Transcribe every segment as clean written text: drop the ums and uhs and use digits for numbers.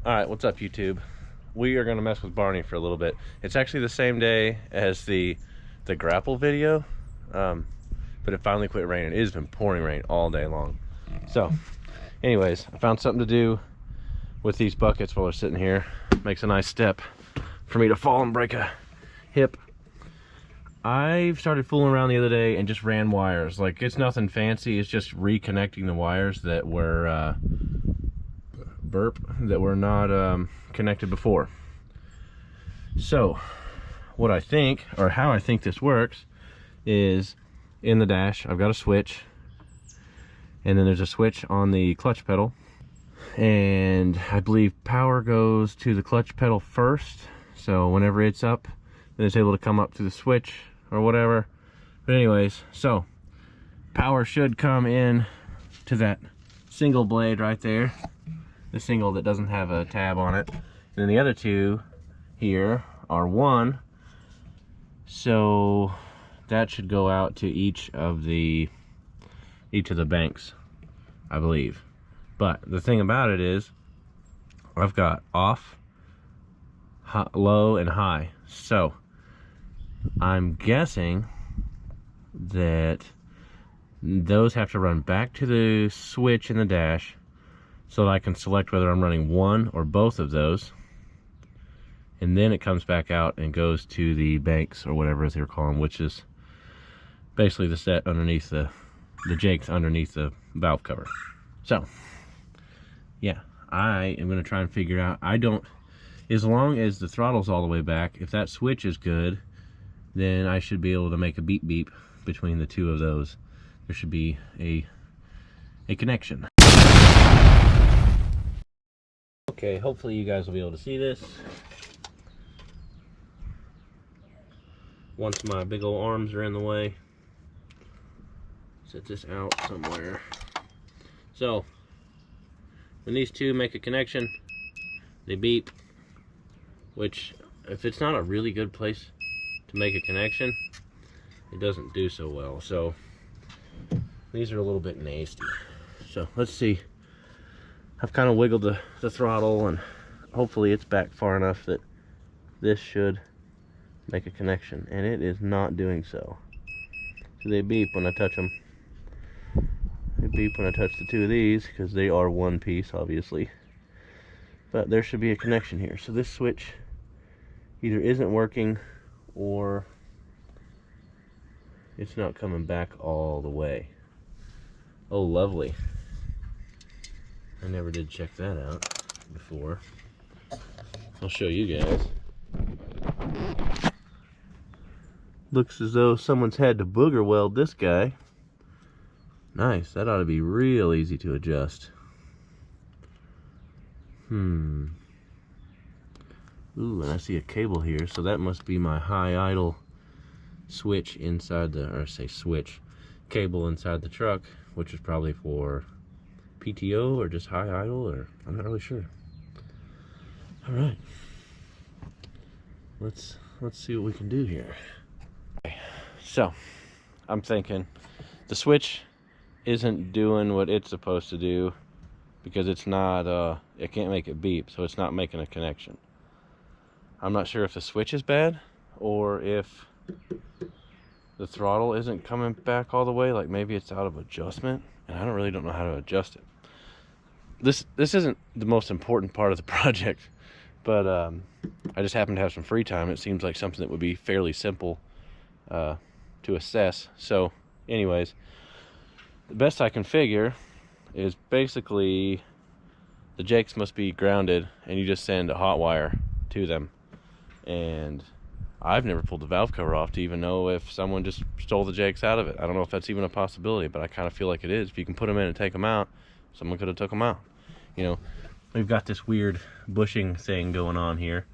Alright, what's up YouTube? We are going to mess with Barney for a little bit. It's actually the same day as the grapple video, but it finally quit raining. It has been pouring rain all day long. So, anyways, I found something to do with these buckets while they're sitting here. Makes a nice step for me to fall and break a hip. I started fooling around the other day and just ran wires. Like, it's nothing fancy. It's just reconnecting the wires that were not connected before. So what I think, or how I think this works, is in the dash I've got a switch, and then there's a switch on the clutch pedal, and I believe power goes to the clutch pedal first, so whenever it's up then it's able to come up to the switch or whatever. But anyways, so power should come in to that single blade right there, the single that doesn't have a tab on it, and then the other two here are one, so that should go out to each of the banks, I believe. But the thing about it is I've got off, low, and high, so I'm guessing that those have to run back to the switch in the dash so that I can select whether I'm running one or both of those, and then it comes back out and goes to the banks or whatever they're calling, which is basically the set underneath the jakes underneath the valve cover. So yeah, I am going to try and figure out, as long as the throttle's all the way back, if that switch is good, then I should be able to make a beep beep between the two of those. There should be a connection. Okay, hopefully you guys will be able to see this once my big old arms are in the way. Set this out somewhere. So when these two make a connection, they beep, which if it's not a really good place to make a connection, it doesn't do so well. So these are a little bit nasty. So let's see. I've kind of wiggled the throttle, and hopefully it's back far enough that this should make a connection, and it is not doing so. So they beep when I touch them. They beep when I touch the two of these because they are one piece, obviously. But there should be a connection here. So this switch either isn't working or it's not coming back all the way. Oh, lovely. I never did check that out before. I'll show you guys. Looks as though someone's had to booger weld this guy. Nice, that ought to be real easy to adjust. Ooh, and I see a cable here, so that must be my high idle switch inside the, or I say switch, cable inside the truck, which is probably for PTO or just high idle, or I'm not really sure. All right, let's see what we can do here. Okay. So I'm thinking the switch isn't doing what it's supposed to do because it's not it can't make it beep, so it's not making a connection. I'm not sure if the switch is bad or if the throttle isn't coming back all the way, like maybe it's out of adjustment, and I don't know how to adjust it. This isn't the most important part of the project, but I just happen to have some free time. It seems like something that would be fairly simple to assess. So anyways, the best I can figure is basically the jakes must be grounded and you just send a hot wire to them. And I've never pulled the valve cover off to even know if someone just stole the jakes out of it. I don't know if that's even a possibility, but I kind of feel like it is. If you can put them in and take them out, someone could have took them out. You know, we've got this weird bushing thing going on here.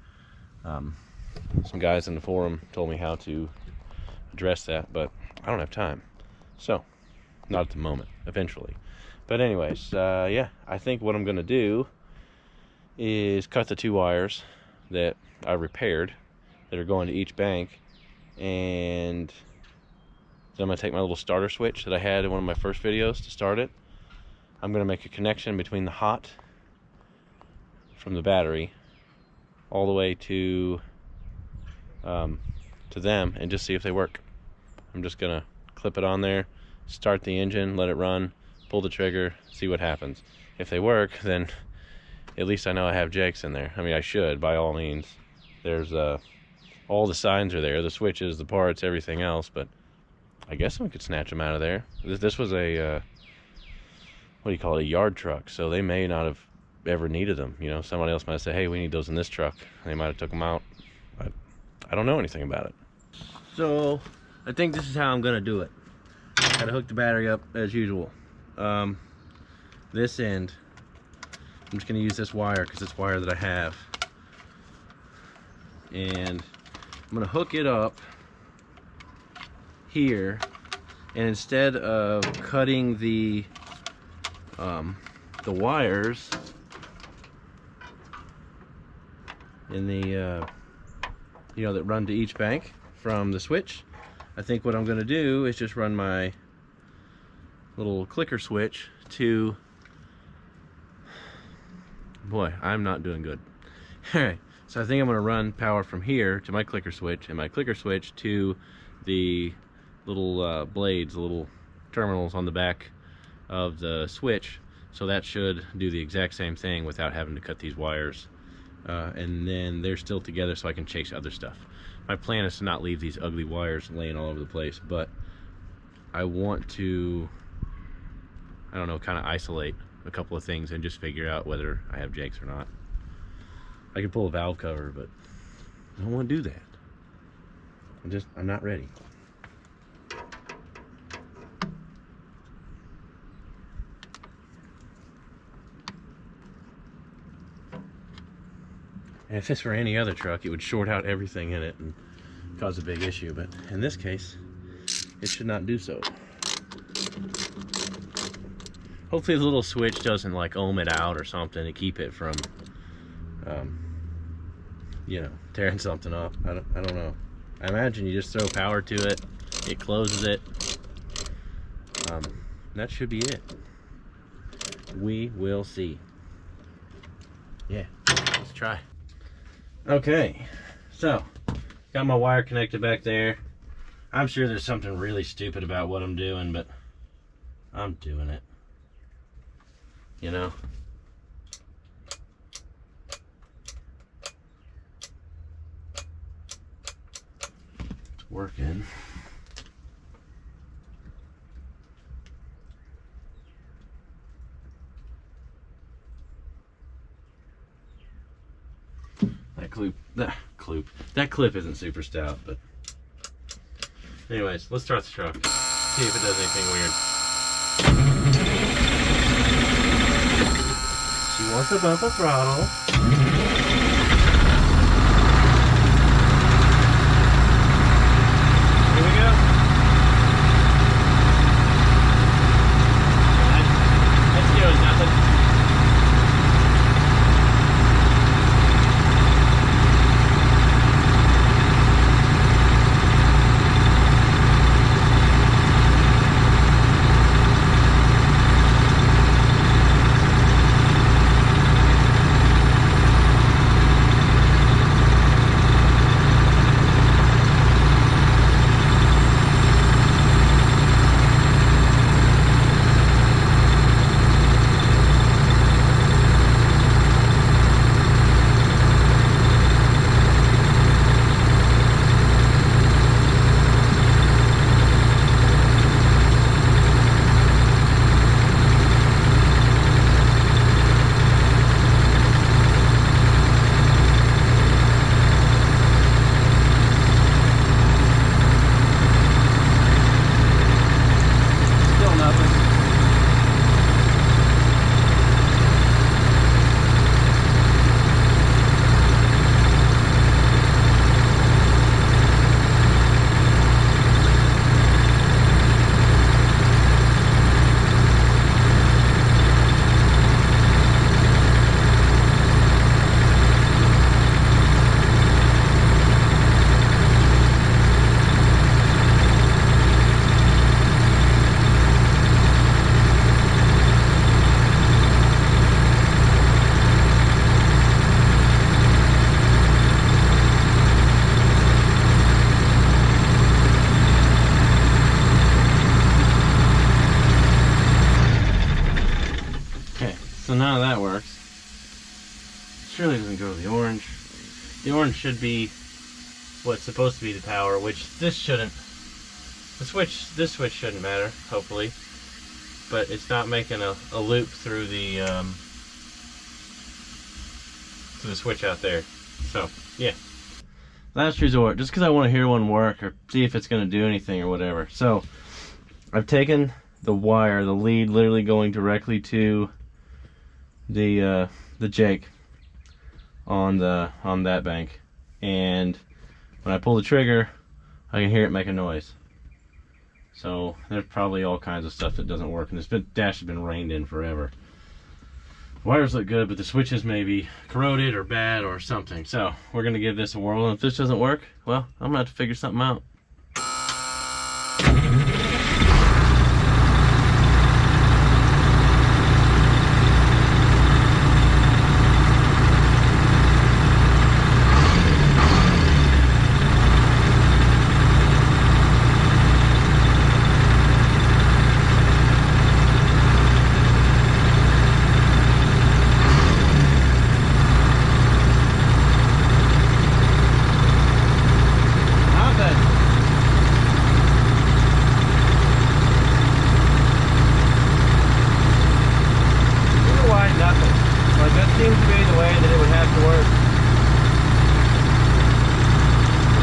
Some guys in the forum told me how to address that, but I don't have time. So, not at the moment, eventually. But anyways, yeah, I think what I'm going to do is cut the two wires that I repaired that are going to each bank, and then I'm going to take my little starter switch that I had in one of my first videos to start it. I'm going to make a connection between the hot from the battery all the way to them and just see if they work. I'm just gonna clip it on there, start the engine, let it run, pull the trigger, see what happens. If they work, then at least I know I have jakes in there. I mean, I should, by all means. There's all the signs are there, the switches, the parts, everything else, but I guess we could snatch them out of there. This was a what do you call it, a yard truck, so they may not have ever needed them. You know, somebody else might have said, hey, we need those in this truck. They might have took them out. I don't know anything about it. So I think this is how I'm gonna do it. Gotta hook the battery up as usual. This end, I'm just gonna use this wire because it's wire that I have, and I'm gonna hook it up here, and instead of cutting the wires in the you know, that run to each bank from the switch, I think what I'm gonna do is just run my little clicker switch to, boy, I'm not doing good. Alright, so I think I'm gonna run power from here to my clicker switch, and my clicker switch to the little blades, the little terminals on the back of the switch. So that should do the exact same thing without having to cut these wires, and then they're still together so I can chase other stuff. My plan is to not leave these ugly wires laying all over the place, but I want to, I don't know, kind of isolate a couple of things and just figure out whether I have jakes or not. I can pull a valve cover, but I don't want to do that. I'm not ready. And if this were any other truck, it would short out everything in it and cause a big issue, but in this case, it should not do so. Hopefully the little switch doesn't like ohm it out or something to keep it from, you know, tearing something up. I don't know. I imagine you just throw power to it, it closes it. That should be it. We will see. Yeah, let's try. Okay, so got my wire connected back there. I'm sure there's something really stupid about what I'm doing, but I'm doing it. You know? It's working. That clip isn't super stout, but anyways, let's start the truck. See if it does anything weird. She wants to bump the throttle. Here we go. That's doing nothing. surely doesn't go to the orange. The orange should be what's supposed to be the power, which this shouldn't. This switch shouldn't matter, hopefully. But it's not making a loop through the switch out there. So, yeah. Last resort, just because I want to hear one work or see if it's going to do anything or whatever. So, I've taken the wire, the lead literally going directly to the jake on that bank, and when I pull the trigger, I can hear it make a noise. So there's probably all kinds of stuff that doesn't work, and this dash has been rained in forever. The wires look good, but the switches may be corroded or bad or something. So we're gonna give this a whirl, and if this doesn't work, well, I'm gonna have to figure something out.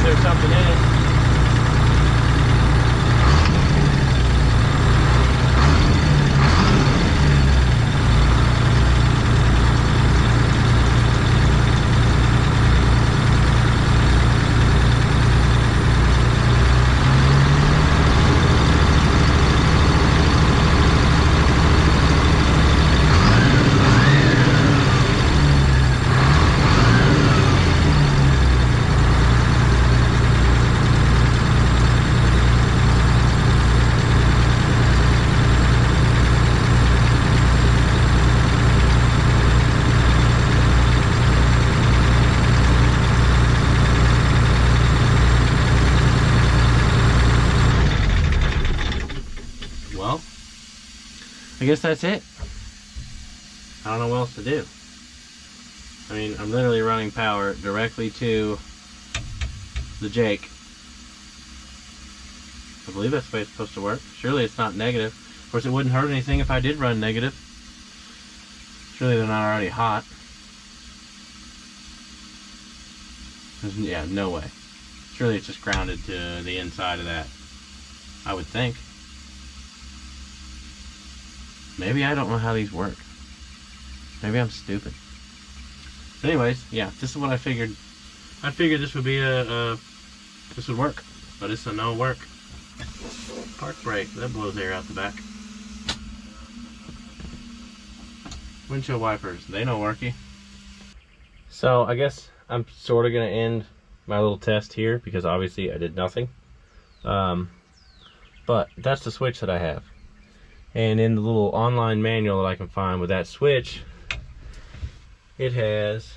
There's something in it. Well, I guess that's it. I don't know what else to do. I mean, I'm literally running power directly to the jake. I believe that's the way it's supposed to work. Surely it's not negative. Of course, it wouldn't hurt anything if I did run negative. Surely they're not already hot. Yeah, no way. Surely it's just grounded to the inside of that, I would think. Maybe I don't know how these work. Maybe I'm stupid. But anyways, yeah, this is what I figured. I figured this would be this would work, but it's a no work. Park brake, that blows air out the back. Windshield wipers, they no worky. So I guess I'm sort of gonna end my little test here because obviously I did nothing. But that's the switch that I have. And in the little online manual that I can find with that switch, it has,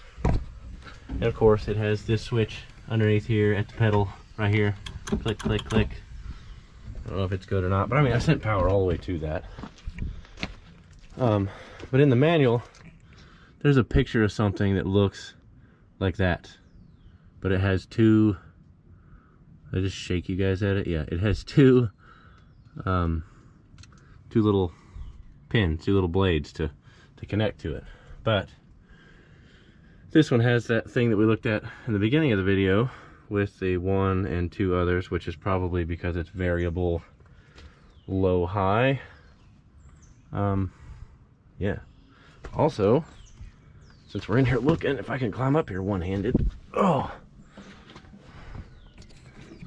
and of course it has this switch underneath here at the pedal right here. Click, click, click. I don't know if it's good or not, but I mean, I sent power all the way to that. But in the manual, there's a picture of something that looks like that. But it has two, I just shake you guys at it. Yeah, it has two little pins, two little blades to connect to it. But this one has that thing that we looked at in the beginning of the video with the 1 and 2 others, which is probably because it's variable low high. Yeah. Also, since we're in here looking, if I can climb up here one-handed. Oh,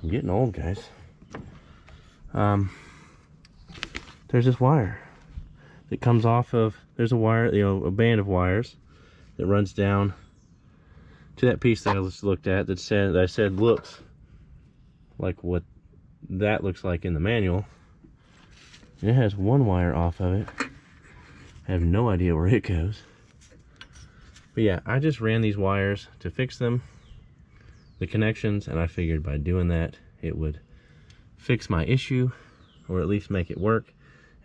I'm getting old, guys. There's this wire that comes off of, there's a wire, you know, a band of wires that runs down to that piece that I just looked at that I said looks like what that looks like in the manual. And it has one wire off of it. I have no idea where it goes. But yeah, I just ran these wires to fix them, the connections, and I figured by doing that it would fix my issue, or at least make it work,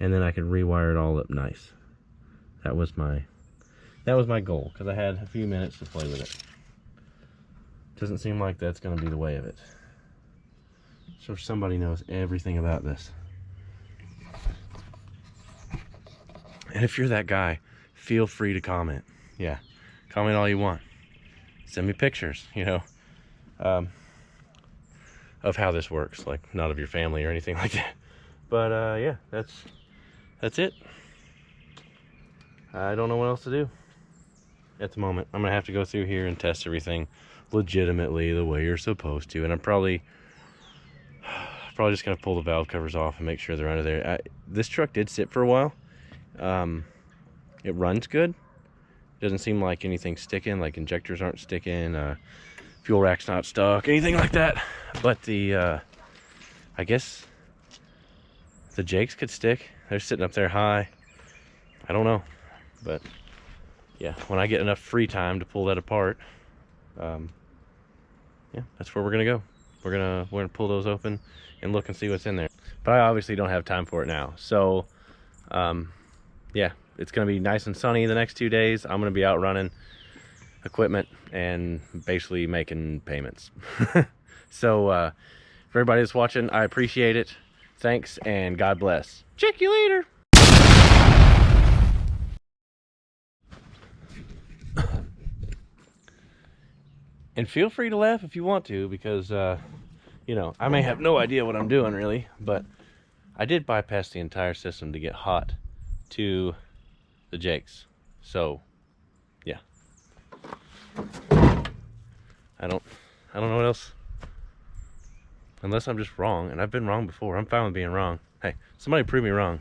and then I could rewire it all up nice. That was That was my goal, because I had a few minutes to play with it. Doesn't seem like that's going to be the way of it. So somebody knows everything about this. And if you're that guy, feel free to comment. Yeah, comment all you want. Send me pictures, you know, of how this works. Like, not of your family or anything like that. But yeah, that's it. I don't know what else to do at the moment. I'm gonna have to go through here and test everything legitimately the way you're supposed to, and I'm probably just gonna pull the valve covers off and make sure they're under there. This truck did sit for a while. It runs good. Doesn't seem like anything's sticking, like injectors aren't sticking, fuel rack's not stuck, anything like that. But the I guess the jakes could stick. They're sitting up there high. I don't know, but yeah, when I get enough free time to pull that apart, yeah, that's where we're gonna go. We're gonna pull those open and look and see what's in there. But I obviously don't have time for it now. So yeah, it's gonna be nice and sunny the next 2 days. I'm gonna be out running equipment and basically making payments. So for everybody that's watching, I appreciate it. Thanks, and God bless. Check you later. And feel free to laugh if you want to, because you know, I may have no idea what I'm doing really, but I did bypass the entire system to get hot to the jakes. So yeah, I don't know what else, unless I'm just wrong, and I've been wrong before. I'm fine with being wrong. Hey, somebody prove me wrong.